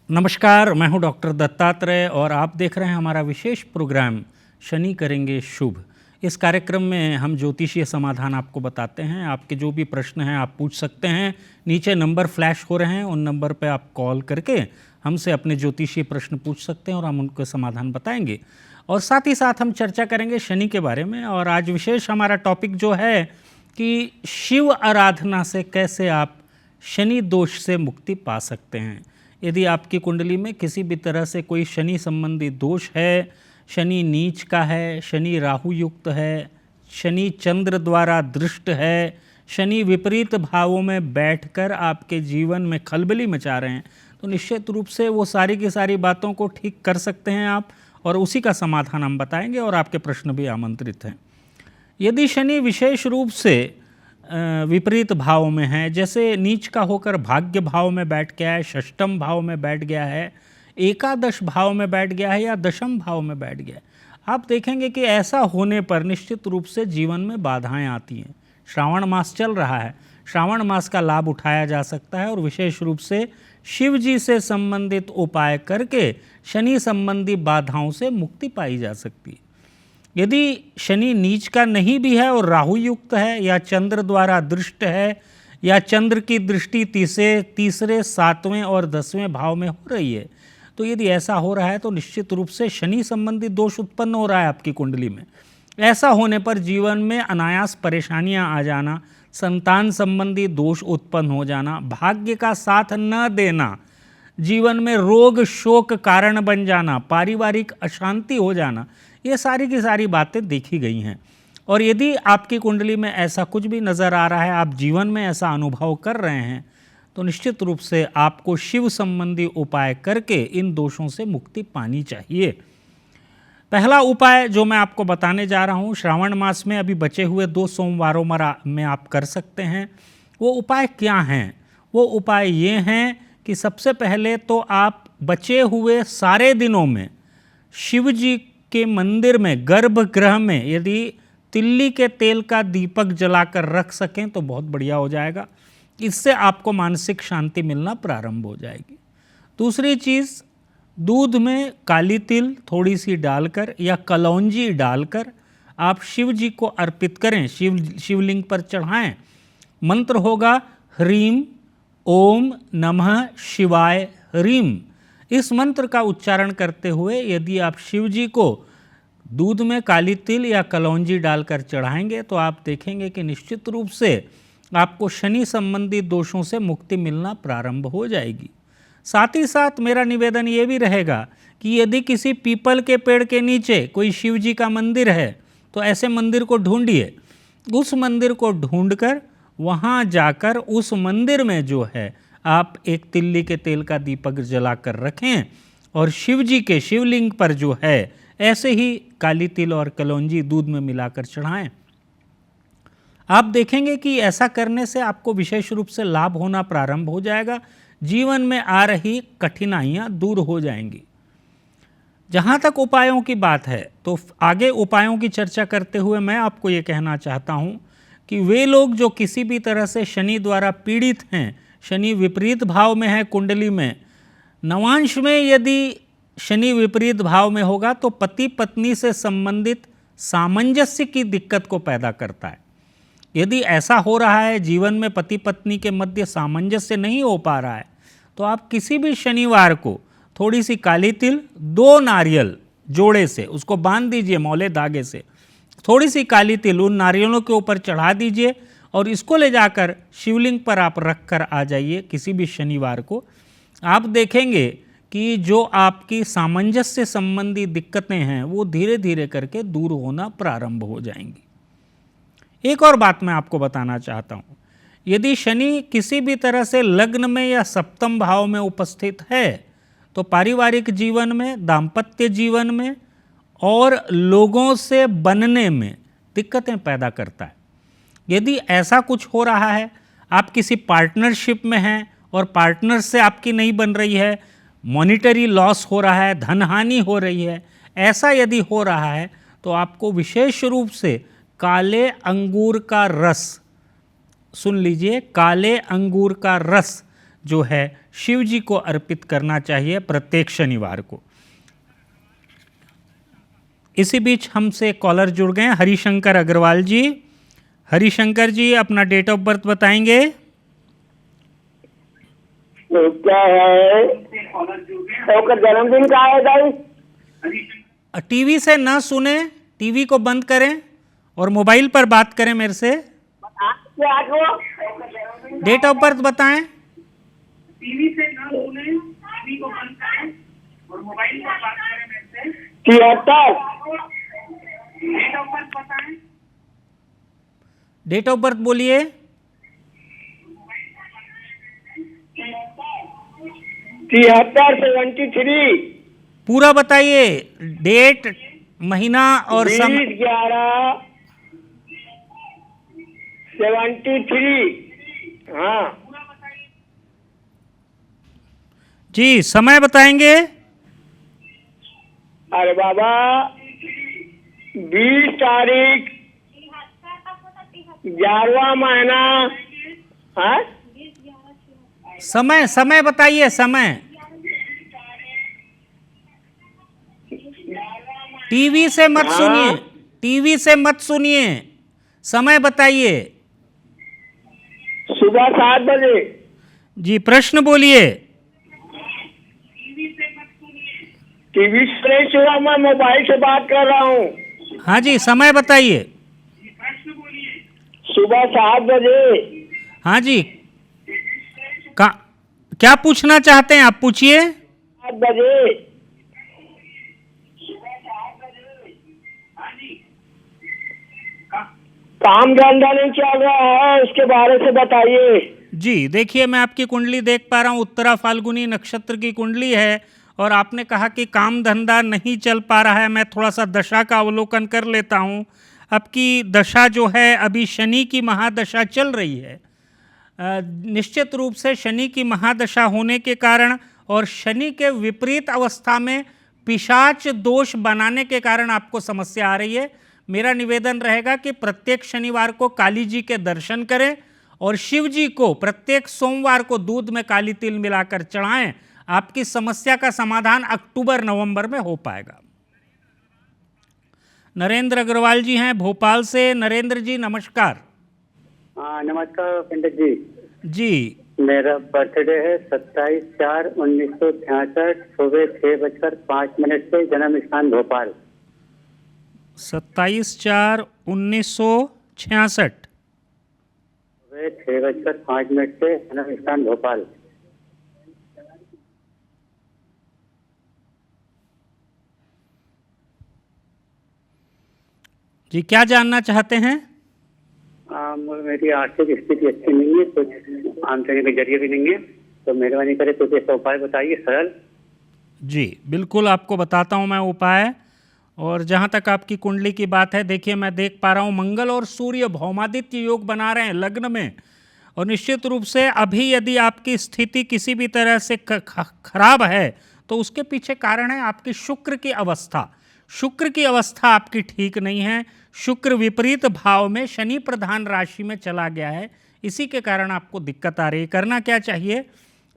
नमस्कार, मैं हूं डॉक्टर दत्तात्रेय और आप देख रहे हैं हमारा विशेष प्रोग्राम शनि करेंगे शुभ। इस कार्यक्रम में हम ज्योतिषीय समाधान आपको बताते हैं। आपके जो भी प्रश्न हैं आप पूछ सकते हैं। नीचे नंबर फ्लैश हो रहे हैं, उन नंबर पर आप कॉल करके हमसे अपने ज्योतिषीय प्रश्न पूछ सकते हैं और हम उनके समाधान बताएंगे। और साथ ही साथ हम चर्चा करेंगे शनि के बारे में। और आज विशेष हमारा टॉपिक जो है कि शिव आराधना से कैसे आप शनि दोष से मुक्ति पा सकते हैं। यदि आपकी कुंडली में किसी भी तरह से कोई शनि संबंधी दोष है, शनि नीच का है, शनि राहु युक्त है, शनि चंद्र द्वारा दृष्ट है, शनि विपरीत भावों में बैठकर आपके जीवन में खलबली मचा रहे हैं, तो निश्चित रूप से वो सारी की सारी बातों को ठीक कर सकते हैं आप, और उसी का समाधान हम बताएंगे और आपके प्रश्न भी आमंत्रित हैं। यदि शनि विशेष रूप से विपरीत भाव में है, जैसे नीच का होकर भाग्य भाव में बैठ गया है, षष्ठम भाव में बैठ गया है, एकादश भाव में बैठ गया है या दशम भाव में बैठ गया है, आप देखेंगे कि ऐसा होने पर निश्चित रूप से जीवन में बाधाएं आती हैं। श्रावण मास चल रहा है, श्रावण मास का लाभ उठाया जा सकता है और विशेष रूप से शिव जी से संबंधित उपाय करके शनि संबंधी बाधाओं से मुक्ति पाई जा सकती है। यदि शनि नीच का नहीं भी है और राहु युक्त है या चंद्र द्वारा दृष्ट है या चंद्र की दृष्टि तीसरे 7वें और 10वें भाव में हो रही है, तो यदि ऐसा हो रहा है तो निश्चित रूप से शनि संबंधी दोष उत्पन्न हो रहा है आपकी कुंडली में। ऐसा होने पर जीवन में अनायास परेशानियां आ जाना, संतान संबंधी दोष उत्पन्न हो जाना, भाग्य का साथ न देना, जीवन में रोग शोक कारण बन जाना, पारिवारिक अशांति हो जाना, ये सारी की सारी बातें देखी गई हैं। और यदि आपकी कुंडली में ऐसा कुछ भी नज़र आ रहा है, आप जीवन में ऐसा अनुभव कर रहे हैं, तो निश्चित रूप से आपको शिव संबंधी उपाय करके इन दोषों से मुक्ति पानी चाहिए। पहला उपाय जो मैं आपको बताने जा रहा हूँ, श्रावण मास में अभी बचे हुए 2 सोमवारों में आप कर सकते हैं। वो उपाय क्या हैं? वो उपाय ये हैं कि सबसे पहले तो आप बचे हुए सारे दिनों में शिव जी के मंदिर में, गर्भगृह में यदि तिल्ली के तेल का दीपक जलाकर रख सकें तो बहुत बढ़िया हो जाएगा। इससे आपको मानसिक शांति मिलना प्रारंभ हो जाएगी। दूसरी चीज़, दूध में काली तिल थोड़ी सी डालकर या कलौंजी डालकर आप शिव जी को अर्पित करें, शिवलिंग पर चढ़ाएं। मंत्र होगा ह्रीम ओम नमः शिवाय ह्रीम। इस मंत्र का उच्चारण करते हुए यदि आप शिव जी को दूध में काली तिल या कलौंजी डालकर चढ़ाएंगे तो आप देखेंगे कि निश्चित रूप से आपको शनि संबंधी दोषों से मुक्ति मिलना प्रारंभ हो जाएगी। साथ ही साथ मेरा निवेदन ये भी रहेगा कि यदि किसी पीपल के पेड़ के नीचे कोई शिव जी का मंदिर है तो ऐसे मंदिर को ढूंढिए। उस मंदिर को ढूंढकर वहाँ जाकर उस मंदिर में जो है आप एक तिल्ली के तेल का दीपक जलाकर रखें और शिव जी के शिवलिंग पर जो है ऐसे ही काली तिल और कलौंजी दूध में मिलाकर चढ़ाएं। आप देखेंगे कि ऐसा करने से आपको विशेष रूप से लाभ होना प्रारंभ हो जाएगा। जीवन में आ रही कठिनाइयां दूर हो जाएंगी। जहाँ तक उपायों की बात है तो आगे उपायों की चर्चा करते हुए मैं आपको ये कहना चाहता हूँ कि वे लोग जो किसी भी तरह से शनि द्वारा पीड़ित हैं, शनि विपरीत भाव में है कुंडली में, नवांश में यदि शनि विपरीत भाव में होगा तो पति पत्नी से संबंधित सामंजस्य की दिक्कत को पैदा करता है। यदि ऐसा हो रहा है, जीवन में पति पत्नी के मध्य सामंजस्य नहीं हो पा रहा है, तो आप किसी भी शनिवार को थोड़ी सी काली तिल, 2 नारियल जोड़े से उसको बांध दीजिए मौले धागे से, थोड़ी सी काली तिल उन नारियलों के ऊपर चढ़ा दीजिए और इसको ले जाकर शिवलिंग पर आप रख कर आ जाइए किसी भी शनिवार को। आप देखेंगे कि जो आपकी सामंजस्य संबंधी दिक्कतें हैं वो धीरे धीरे करके दूर होना प्रारंभ हो जाएंगी। एक और बात मैं आपको बताना चाहता हूँ, यदि शनि किसी भी तरह से लग्न में या सप्तम भाव में उपस्थित है तो पारिवारिक जीवन में, दाम्पत्य जीवन में और लोगों से बनने में दिक्कतें पैदा करता है। यदि ऐसा कुछ हो रहा है, आप किसी पार्टनरशिप में हैं और पार्टनर से आपकी नहीं बन रही है, मॉनिटरी लॉस हो रहा है, धन हानि हो रही है, ऐसा यदि हो रहा है तो आपको विशेष रूप से काले अंगूर का रस, सुन लीजिए, काले अंगूर का रस जो है शिव जी को अर्पित करना चाहिए प्रत्येक शनिवार को। इसी बीच हमसे कॉलर जुड़ गए हैं, हरिशंकर अग्रवाल जी। हरिशंकर जी, अपना डेट ऑफ बर्थ बताएंगे? तो क्या है, तो जन्मदिन का है भाई? टीवी से ना सुने, टीवी को बंद करें और मोबाइल पर बात करें मेरे से। डेट ऑफ बर्थ बताएं। टीवी से ना सुने, टीवी को बंद करें और मोबाइल पर बात करें मेरे से। 73। डेट ऑफ बर्थ बताएं। डेट ऑफ बर्थ बोलिए। 73 पूरा बताइए, डेट, महीना और 20/11/73। हाँ जी, समय बताएंगे? अरे बाबा, 20 तारीख 11वां महीना। हाँ, समय बताइए, समय। टीवी से मत सुनिए, टीवी से मत सुनिए, समय बताइए। सुबह 7 बजे। जी, प्रश्न बोलिए। टीवी से नहीं सुना, मैं मोबाइल से बात कर रहा हूँ। हाँ जी, समय बताइए। सुबह 7 बजे। हाँ जी, क्या पूछना चाहते हैं आप? पूछिए। 7 बजे। काम धंधा नहीं चल रहा है, उसके बारे से बताइए। जी देखिए, मैं आपकी कुंडली देख पा रहा हूँ, उत्तरा फाल्गुनी नक्षत्र की कुंडली है और आपने कहा कि काम धंधा नहीं चल पा रहा है। मैं थोड़ा सा दशा का अवलोकन कर लेता हूँ। आपकी दशा जो है अभी शनि की महादशा चल रही है। निश्चित रूप से शनि की महादशा होने के कारण और शनि के विपरीत अवस्था में पिशाच दोष बनाने के कारण आपको समस्या आ रही है। मेरा निवेदन रहेगा कि प्रत्येक शनिवार को काली जी के दर्शन करें और शिव जी को प्रत्येक सोमवार को दूध में काली तिल मिलाकर चढ़ाएं। आपकी समस्या का समाधान अक्टूबर-नवंबर में हो पाएगा। नरेंद्र अग्रवाल जी हैं भोपाल से। नरेंद्र जी नमस्कार। हाँ नमस्कार पंडित जी। जी, मेरा बर्थडे है 27/4/1966, सुबह 6:05 से, जन्म स्थान भोपाल। 27/4/1966, सुबह 6:05 से, जन्म स्थान भोपाल। जी क्या जानना चाहते हैं? मेरी आर्थिक स्थिति अच्छी नहीं है, कुछ आमदनी के जरिए भी नहीं है, तो मेहरबानी करे कुछ ऐसा उपाय बताइए सरल। जी बिल्कुल, आपको बताता हूँ मैं उपाय। और जहाँ तक आपकी कुंडली की बात है, देखिए मैं देख पा रहा हूँ मंगल और सूर्य भौमादित्य योग बना रहे हैं लग्न में। और निश्चित रूप से अभी यदि आपकी स्थिति किसी भी तरह से खराब है तो उसके पीछे कारण है आपकी शुक्र की अवस्था। शुक्र की अवस्था आपकी ठीक नहीं है। शुक्र विपरीत भाव में शनि प्रधान राशि में चला गया है, इसी के कारण आपको दिक्कत आ रही है। करना क्या चाहिए?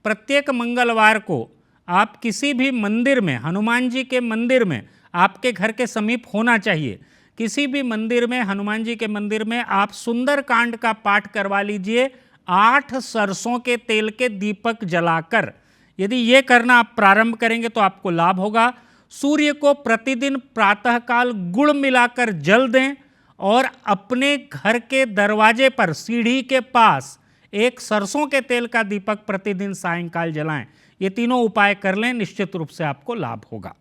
प्रत्येक मंगलवार को आप किसी भी मंदिर में, हनुमान जी के मंदिर में, आपके घर के समीप होना चाहिए, किसी भी मंदिर में, हनुमान जी के मंदिर में आप सुंदरकांड का पाठ करवा लीजिए 8 सरसों के तेल के दीपक जलाकर। यदि ये करना आप प्रारंभ करेंगे तो आपको लाभ होगा। सूर्य को प्रतिदिन प्रातःकाल गुड़ मिलाकर जल दें और अपने घर के दरवाजे पर सीढ़ी के पास एक सरसों के तेल का दीपक प्रतिदिन सायंकाल जलाएं। ये तीनों उपाय कर लें, निश्चित रूप से आपको लाभ होगा।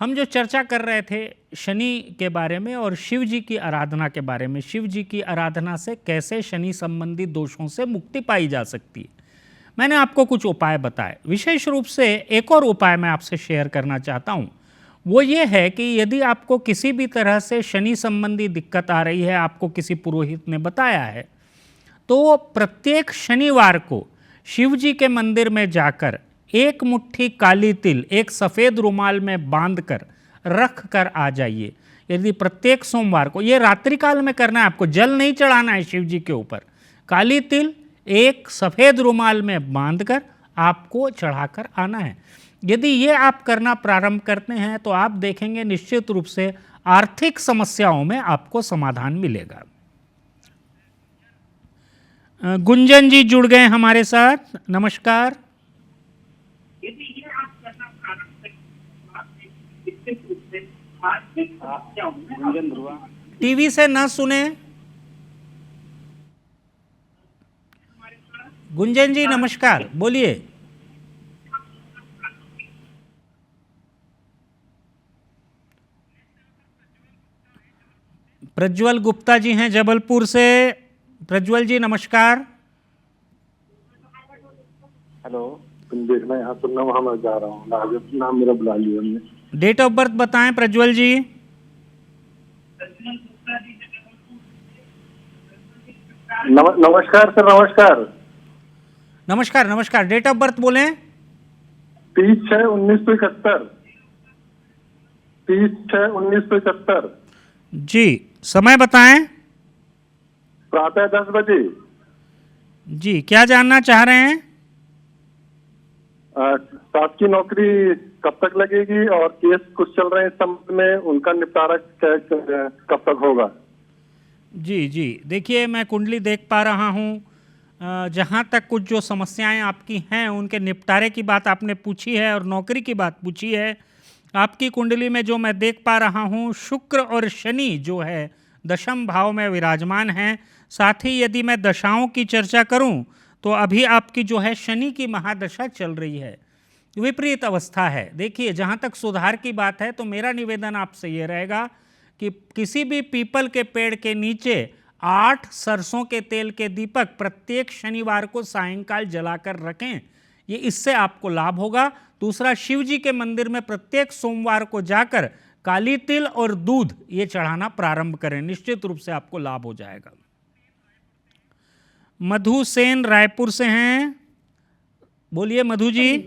हम जो चर्चा कर रहे थे शनि के बारे में और शिव जी की आराधना के बारे में, शिव जी की आराधना से कैसे शनि संबंधी दोषों से मुक्ति पाई जा सकती है, मैंने आपको कुछ उपाय बताए। विशेष रूप से एक और उपाय मैं आपसे शेयर करना चाहता हूँ। वो ये है कि यदि आपको किसी भी तरह से शनि संबंधी दिक्कत आ रही है, आपको किसी पुरोहित ने बताया है, तो प्रत्येक शनिवार को शिव जी के मंदिर में जाकर एक मुट्ठी काली तिल एक सफ़ेद रुमाल में बांधकर रख कर आ जाइए। यदि प्रत्येक सोमवार को, ये रात्रि काल में करना है, आपको जल नहीं चढ़ाना है शिव जी के ऊपर, काली तिल एक सफ़ेद रुमाल में बांधकर आपको चढ़ाकर आना है। यदि ये आप करना प्रारंभ करते हैं तो आप देखेंगे निश्चित रूप से आर्थिक समस्याओं में आपको समाधान मिलेगा। गुंजन जी जुड़ गए हमारे साथ, नमस्कार। यदि ये आप करना प्रारंभ करें तो आप निश्चित रूप से आर्थिक समस्याओं में टीवी से ना सुने। गुंजन जी नमस्कार, बोलिए। प्रज्वल गुप्ता जी हैं जबलपुर से। प्रज्वल जी नमस्कार। हेलो, तुम देखना यहाँ सुनना, वहाँ मैं जा रहा हूँ। नाम मेरा बुला लिया हमने। डेट ऑफ बर्थ बताएं प्रज्वल जी। नमस्कार सर, नमस्कार। नमस्कार नमस्कार, डेट ऑफ बर्थ बोलें। 30/6/1971। 30/6/1971। जी, समय बताएं। प्रातः 10 बजे। जी, क्या जानना चाह रहे हैं? साथ की नौकरी कब तक लगेगी और केस कुछ चल रहे हैं इस संबंध में, उनका निपटारा कब तक होगा? जी जी, देखिए मैं कुंडली देख पा रहा हूँ। जहाँ तक कुछ जो समस्याएं आपकी हैं उनके निपटारे की बात आपने पूछी है और नौकरी की बात पूछी है। आपकी कुंडली में जो मैं देख पा रहा हूँ, शुक्र और शनि जो है दशम भाव में विराजमान हैं। साथ ही यदि मैं दशाओं की चर्चा करूँ तो अभी आपकी जो है शनि की महादशा चल रही है, विपरीत अवस्था है। देखिए, जहाँ तक सुधार की बात है तो मेरा निवेदन आपसे ये रहेगा कि किसी भी पीपल के पेड़ के नीचे 8 सरसों के तेल के दीपक प्रत्येक शनिवार को सायंकाल जलाकर रखें, ये इससे आपको लाभ होगा। दूसरा, शिव जी के मंदिर में प्रत्येक सोमवार को जाकर काली तिल और दूध ये चढ़ाना प्रारंभ करें, निश्चित रूप से आपको लाभ हो जाएगा। मधु सेन रायपुर से हैं, बोलिए मधु जी।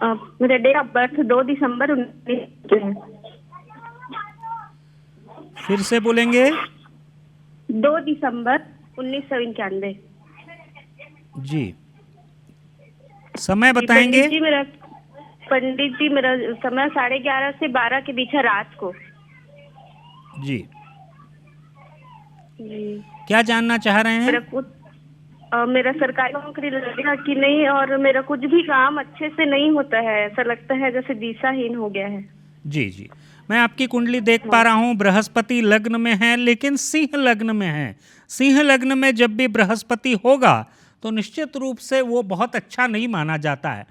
मेरा डेट ऑफ बर्थ 2 दिसंबर 1991। फिर से बोलेंगे। 2 दिसंबर 1991। जी, समय बताएंगे। पंडित जी मेरा समय 11:30 से 12 के बीच है रात को। जी, जी, क्या जानना चाह रहे हैं? मेरा सरकारी नौकरी लगेगा कि नहीं, और मेरा कुछ भी काम अच्छे से नहीं होता है, ऐसा लगता है जैसे दिशाहीन हो गया है। जी जी, मैं आपकी कुंडली देख पा रहा हूँ। बृहस्पति लग्न में है, लेकिन सिंह लग्न में है। सिंह लग्न में जब भी बृहस्पति होगा तो निश्चित रूप से वो बहुत अच्छा नहीं माना जाता है।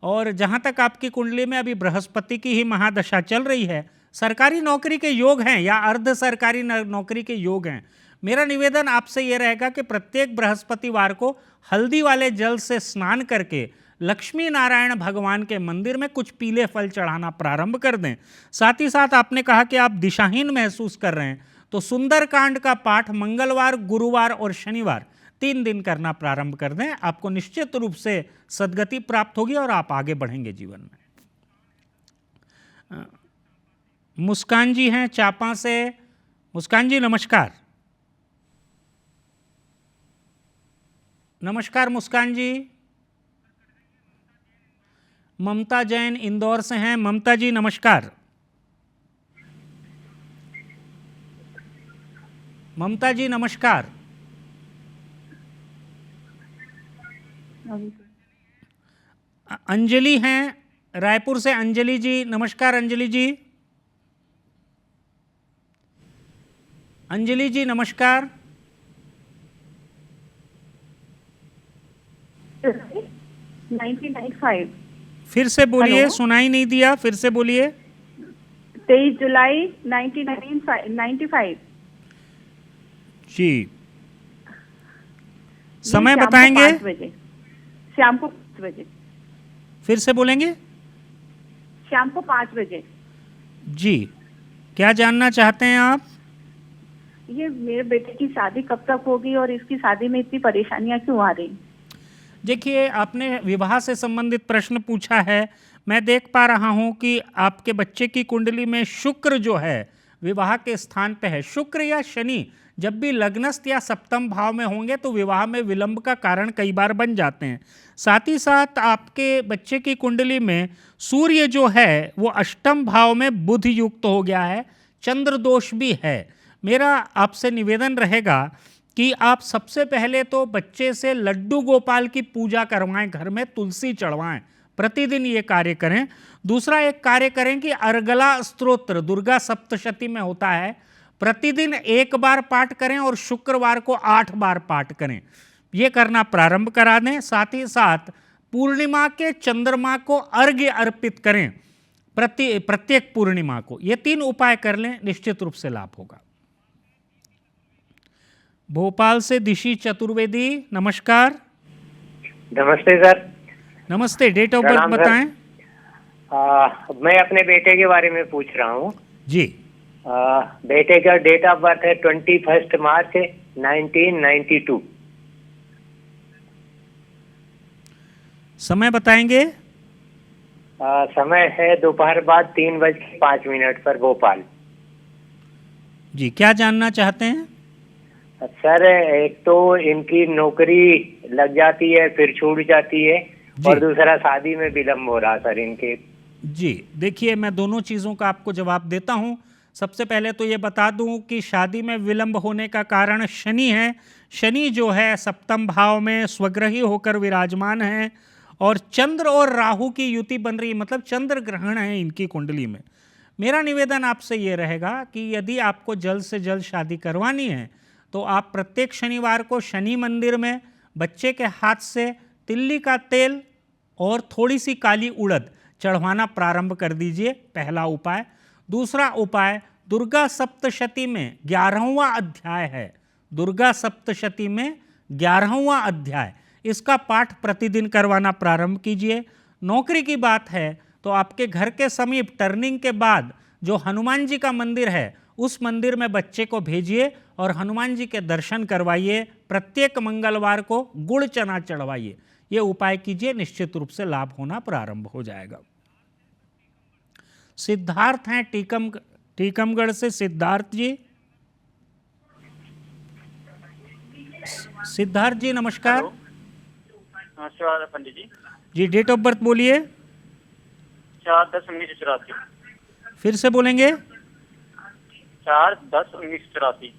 और जहाँ तक आपकी कुंडली में अभी बृहस्पति की ही महादशा चल रही है, सरकारी नौकरी के योग हैं या अर्ध सरकारी नौकरी के योग हैं। मेरा निवेदन आपसे ये रहेगा कि प्रत्येक बृहस्पतिवार को हल्दी वाले जल से स्नान करके लक्ष्मी नारायण भगवान के मंदिर में कुछ पीले फल चढ़ाना प्रारंभ कर दें। साथ ही साथ आपने कहा कि आप दिशाहीन महसूस कर रहे हैं, तो सुंदरकांड का पाठ मंगलवार, गुरुवार और शनिवार 3 दिन करना प्रारंभ कर दें। आपको निश्चित रूप से सद्गति प्राप्त होगी और आप आगे बढ़ेंगे जीवन में। मुस्कान जी हैं चापा से। मुस्कान जी नमस्कार। नमस्कार मुस्कान जी। ममता जैन इंदौर से हैं। ममता जी नमस्कार। ममता जी नमस्कार। अंजलि हैं रायपुर से। अंजलि जी नमस्कार। अंजलि जी। अंजलि जी नमस्कार। 1995। फिर से बोलिए, सुनाई नहीं दिया, फिर से बोलिए। 23 जुलाई 1995। जी, समय बताएंगे। 5 बजे, शाम को 5 बजे। फिर से बोलेंगे। शाम को 5 बजे। जी, क्या जानना चाहते हैं आप? ये मेरे बेटे की शादी कब तक होगी और इसकी शादी में इतनी परेशानियां क्यों आ रही? देखिए, आपने विवाह से संबंधित प्रश्न पूछा है। मैं देख पा रहा हूं कि आपके बच्चे की कुंडली में शुक्र जो है विवाह के स्थान पे है। शुक्र या शनि जब भी लग्नस्थ या सप्तम भाव में होंगे तो विवाह में विलंब का कारण कई बार बन जाते हैं। साथ ही साथ आपके बच्चे की कुंडली में सूर्य जो है वो अष्टम भाव में बुध युक्त हो गया है, चंद्र दोष भी है। मेरा आपसे निवेदन रहेगा कि आप सबसे पहले तो बच्चे से लड्डू गोपाल की पूजा करवाएं, घर में तुलसी चढ़वाएं, प्रतिदिन ये कार्य करें। दूसरा एक कार्य करें कि अर्गला स्तोत्र दुर्गा सप्तशती में होता है, प्रतिदिन 1 बार पाठ करें और शुक्रवार को 8 बार पाठ करें। ये करना प्रारंभ करा दें। साथ ही साथ पूर्णिमा के चंद्रमा को अर्घ्य अर्पित करें, प्रत्येक पूर्णिमा को। ये 3 उपाय कर लें, निश्चित रूप से लाभ होगा। भोपाल से दिशी चतुर्वेदी, नमस्कार। नमस्ते सर। नमस्ते, डेट ऑफ बर्थ बताएं। मैं अपने बेटे के बारे में पूछ रहा हूँ जी। बेटे का डेट ऑफ बर्थ है 21 मार्च 1992। समय बताएंगे। समय है दोपहर बाद 3:05 पर भोपाल। जी, क्या जानना चाहते हैं? सर एक तो इनकी नौकरी लग जाती है फिर छूट जाती है, और दूसरा शादी में विलम्ब हो रहा सर इनके। जी देखिए, मैं दोनों चीज़ों का आपको जवाब देता हूं। सबसे पहले तो ये बता दूं कि शादी में विलंब होने का कारण शनि है। शनि जो है सप्तम भाव में स्वग्रही होकर विराजमान है और चंद्र और राहु की युति बन रही है, मतलब चंद्र ग्रहण है इनकी कुंडली में। मेरा निवेदन आपसे ये रहेगा कि यदि आपको जल्द से जल्द शादी करवानी है तो आप प्रत्येक शनिवार को शनि मंदिर में बच्चे के हाथ से तिल्ली का तेल और थोड़ी सी काली उड़द चढ़वाना प्रारंभ कर दीजिए, पहला उपाय। दूसरा उपाय, दुर्गा सप्तशती में 11वां अध्याय है, दुर्गा सप्तशती में 11वां अध्याय, इसका पाठ प्रतिदिन करवाना प्रारंभ कीजिए। नौकरी की बात है तो आपके घर के समीप टर्निंग के बाद जो हनुमान जी का मंदिर है उस मंदिर में बच्चे को भेजिए और हनुमान जी के दर्शन करवाइए। प्रत्येक मंगलवार को गुड़ चना चढ़वाइए। ये उपाय कीजिए, निश्चित रूप से लाभ होना प्रारंभ हो जाएगा। सिद्धार्थ हैं टीकमगढ़ से। सिद्धार्थ जी, सिद्धार्थ जी नमस्कार। नमस्कार पंडित जी। जी, डेट ऑफ बर्थ बोलिए। 4/10/1984। फिर से बोलेंगे। 4/10/1984।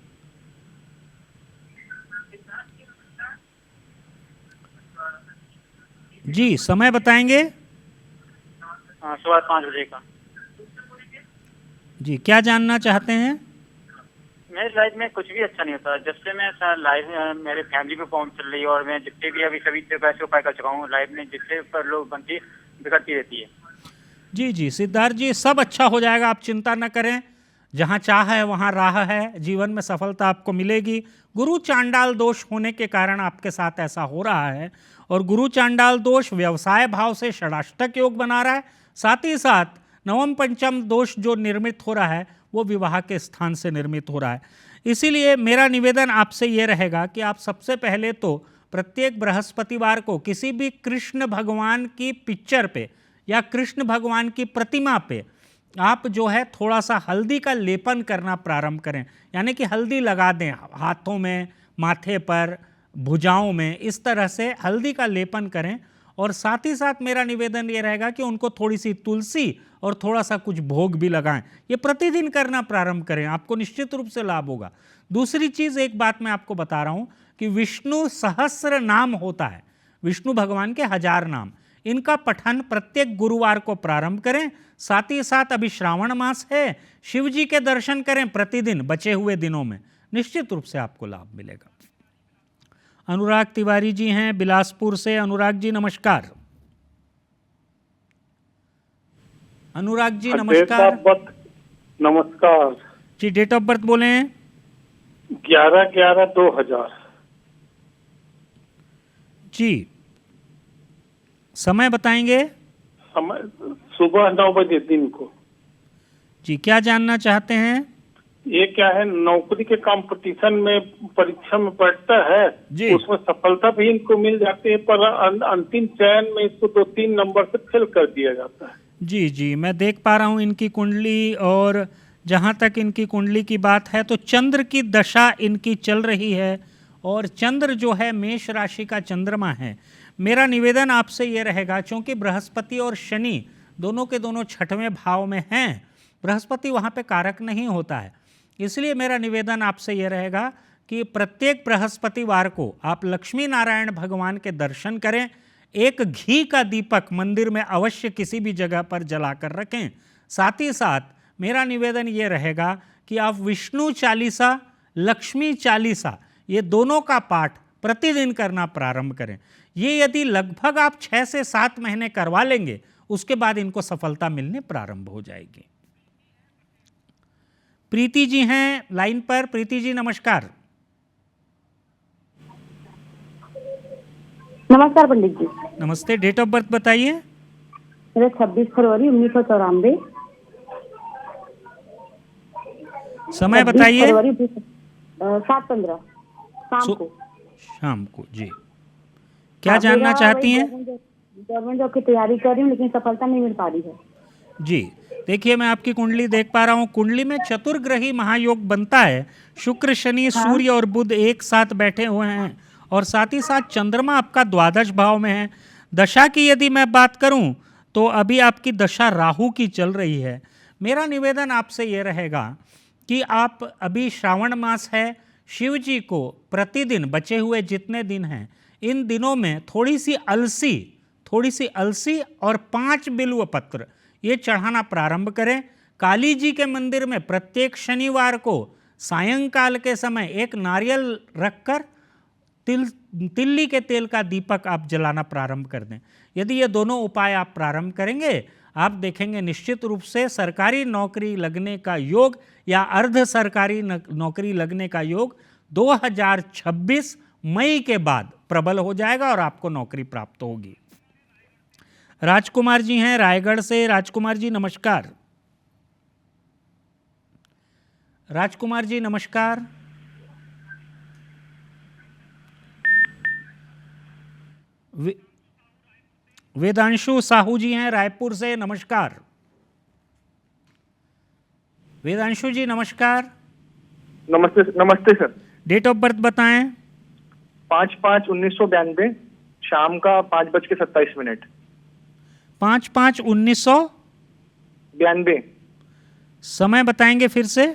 जी, समय बताएंगे। सुबह 5 बजे का। जी, क्या जानना चाहते हैं? मेरी लाइफ में कुछ भी अच्छा नहीं होता। जब से मैं लाइफ मेरे फैमिली पे प्रॉब्लम चल रही है और मैं जितने भी अभी सभी पैसे उपाय कर चुका हूँ, लाइफ में जितने पर लोग बनती बिगड़ती रहती है। जी जी सिद्धार्थ जी, सब अच्छा हो जाएगा, आप चिंता न करें। जहाँ चाह है वहाँ राह है, जीवन में सफलता आपको मिलेगी। गुरु चांडाल दोष होने के कारण आपके साथ ऐसा हो रहा है, और गुरु चांडाल दोष व्यवसाय भाव से षडाष्टक योग बना रहा है। साथ ही साथ नवम पंचम दोष जो निर्मित हो रहा है वो विवाह के स्थान से निर्मित हो रहा है। इसीलिए मेरा निवेदन आपसे ये रहेगा कि आप सबसे पहले तो प्रत्येक बृहस्पतिवार को किसी भी कृष्ण भगवान की पिक्चर पे या कृष्ण भगवान की प्रतिमा पे आप जो है थोड़ा सा हल्दी का लेपन करना प्रारंभ करें। यानी कि हल्दी लगा दें हाथों में, माथे पर, भुजाओं में, इस तरह से हल्दी का लेपन करें। और साथ ही साथ मेरा निवेदन ये रहेगा कि उनको थोड़ी सी तुलसी और थोड़ा सा कुछ भोग भी लगाएं। ये प्रतिदिन करना प्रारंभ करें, आपको निश्चित रूप से लाभ होगा। दूसरी चीज़, एक बात मैं आपको बता रहा हूँ कि विष्णु सहस्र नाम होता है, विष्णु भगवान के 1000 नाम, इनका पठन प्रत्येक गुरुवार को प्रारंभ करें। साथ ही साथ अभी श्रावण मास है, शिव जी के दर्शन करें प्रतिदिन बचे हुए दिनों में, निश्चित रूप से आपको लाभ मिलेगा। अनुराग तिवारी जी हैं बिलासपुर से। अनुराग जी नमस्कार। अनुराग जी नमस्कार। नमस्कार जी, डेट ऑफ बर्थ बोले। 11/11/2000। जी, समय बताएंगे। समय सुबह 9 बजे दिन को। जी, क्या जानना चाहते हैं? ये क्या है, नौकरी के कंपटीशन में परीक्षा में बैठता है जी। उसमें सफलता भी इनको मिल जाती है, पर अंतिम चयन में इसको 2-3 नंबर से फेल कर दिया जाता है। जी जी, मैं देख पा रहा हूँ इनकी कुंडली और जहाँ तक इनकी कुंडली की बात है तो चंद्र की दशा इनकी चल रही है और चंद्र जो है मेष राशि का चंद्रमा है। मेरा निवेदन आपसे ये रहेगा, क्योंकि बृहस्पति और शनि दोनों के दोनों छठवें भाव में हैं, बृहस्पति वहाँ पे कारक नहीं होता है, इसलिए मेरा निवेदन आपसे ये रहेगा कि प्रत्येक बृहस्पतिवार को आप लक्ष्मी नारायण भगवान के दर्शन करें। एक घी का दीपक मंदिर में अवश्य किसी भी जगह पर जलाकर रखें। साथ ही साथ मेरा निवेदन ये रहेगा कि आप विष्णु चालीसा, लक्ष्मी चालीसा, ये दोनों का पाठ प्रतिदिन करना प्रारंभ करें। ये यदि लगभग आप 6 से 7 महीने करवा लेंगे, उसके बाद इनको सफलता मिलने प्रारंभ हो जाएगी। प्रीति जी हैं लाइन पर। प्रीति जी नमस्कार। नमस्कार पंडित जी। नमस्ते। डेट ऑफ बर्थ बताइए। मेरा 26 फरवरी 1994। समय बताइए। 7:15 शाम को। शाम को जी। क्या जानना चाहती हैं? गवर्नमेंट जॉब की तैयारी कर रही हूँ, लेकिन सफलता नहीं मिल पा रही है। जी देखिए, मैं आपकी कुंडली देख पा रहा हूँ। कुंडली में चतुर्ग्रही महायोग बनता है। शुक्र, शनि, सूर्य और बुध एक साथ बैठे हुए हैं और साथ ही साथ चंद्रमा आपका द्वादश भाव में है। दशा की यदि मैं बात करूं तो अभी आपकी दशा राहु की चल रही है। मेरा निवेदन आपसे ये रहेगा कि आप अभी श्रावण मास है, शिव जी को प्रतिदिन बचे हुए जितने दिन हैं इन दिनों में थोड़ी सी अलसी और 5 बिल्व पत्र ये चढ़ाना प्रारंभ करें। काली जी के मंदिर में प्रत्येक शनिवार को सायंकाल के समय एक नारियल रखकर तिल्ली के तेल का दीपक आप जलाना प्रारंभ कर दें। यदि ये दोनों उपाय आप प्रारंभ करेंगे, आप देखेंगे निश्चित रूप से सरकारी नौकरी लगने का योग या अर्ध सरकारी नौकरी लगने का योग 2026 मई के बाद प्रबल हो जाएगा और आपको नौकरी प्राप्त होगी। राजकुमार जी हैं रायगढ़ से। राजकुमार जी नमस्कार। राजकुमार जी नमस्कार। वेदांशु साहू जी हैं रायपुर से। नमस्कार। वेदांशु जी नमस्कार। नमस्ते। नमस्ते सर। डेट ऑफ बर्थ बताएं। 5/5/1992 शाम का 5:27। 5/5/1992। समय बताएंगे फिर से।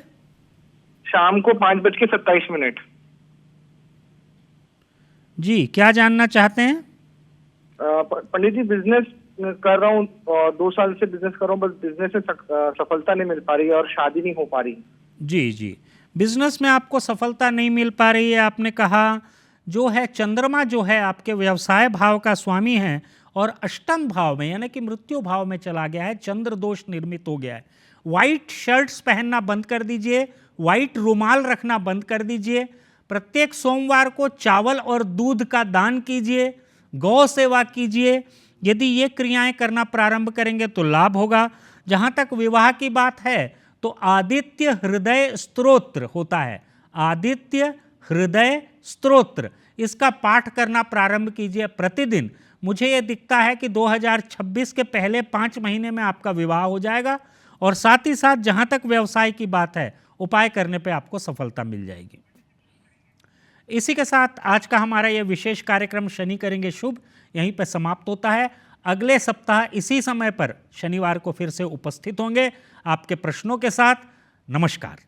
शाम को 5:27। जी क्या जानना चाहते हैं? पंडित जी बिजनेस कर रहा हूँ, 2 साल से बिजनेस कर रहा हूँ, बस बिजनेस से सफलता नहीं मिल पा रही है और शादी नहीं हो पा रही। जी बिजनेस में आपको सफलता नहीं मिल पा रही है। आपने कहा जो है चंद्रमा जो है आपके व्यवसाय भाव का स्वामी है और अष्टम भाव में यानी कि मृत्यु भाव में चला गया है। चंद्र दोष निर्मित हो गया है। वाइट शर्ट्स पहनना बंद कर दीजिए, वाइट रुमाल रखना बंद कर दीजिए। प्रत्येक सोमवार को चावल और दूध का दान कीजिए, गौ सेवा कीजिए। यदि ये क्रियाएं करना प्रारंभ करेंगे तो लाभ होगा। जहाँ तक विवाह की बात है तो आदित्य हृदय स्तोत्र होता है, आदित्य हृदय स्तोत्र, इसका पाठ करना प्रारंभ कीजिए प्रतिदिन। मुझे ये दिखता है कि 2026 के पहले 5 महीने में आपका विवाह हो जाएगा और साथ ही साथ जहाँ तक व्यवसाय की बात है उपाय करने पे आपको सफलता मिल जाएगी। इसी के साथ आज का हमारा यह विशेष कार्यक्रम शनि करेंगे शुभ यहीं पर समाप्त होता है। अगले सप्ताह इसी समय पर शनिवार को फिर से उपस्थित होंगे आपके प्रश्नों के साथ। नमस्कार।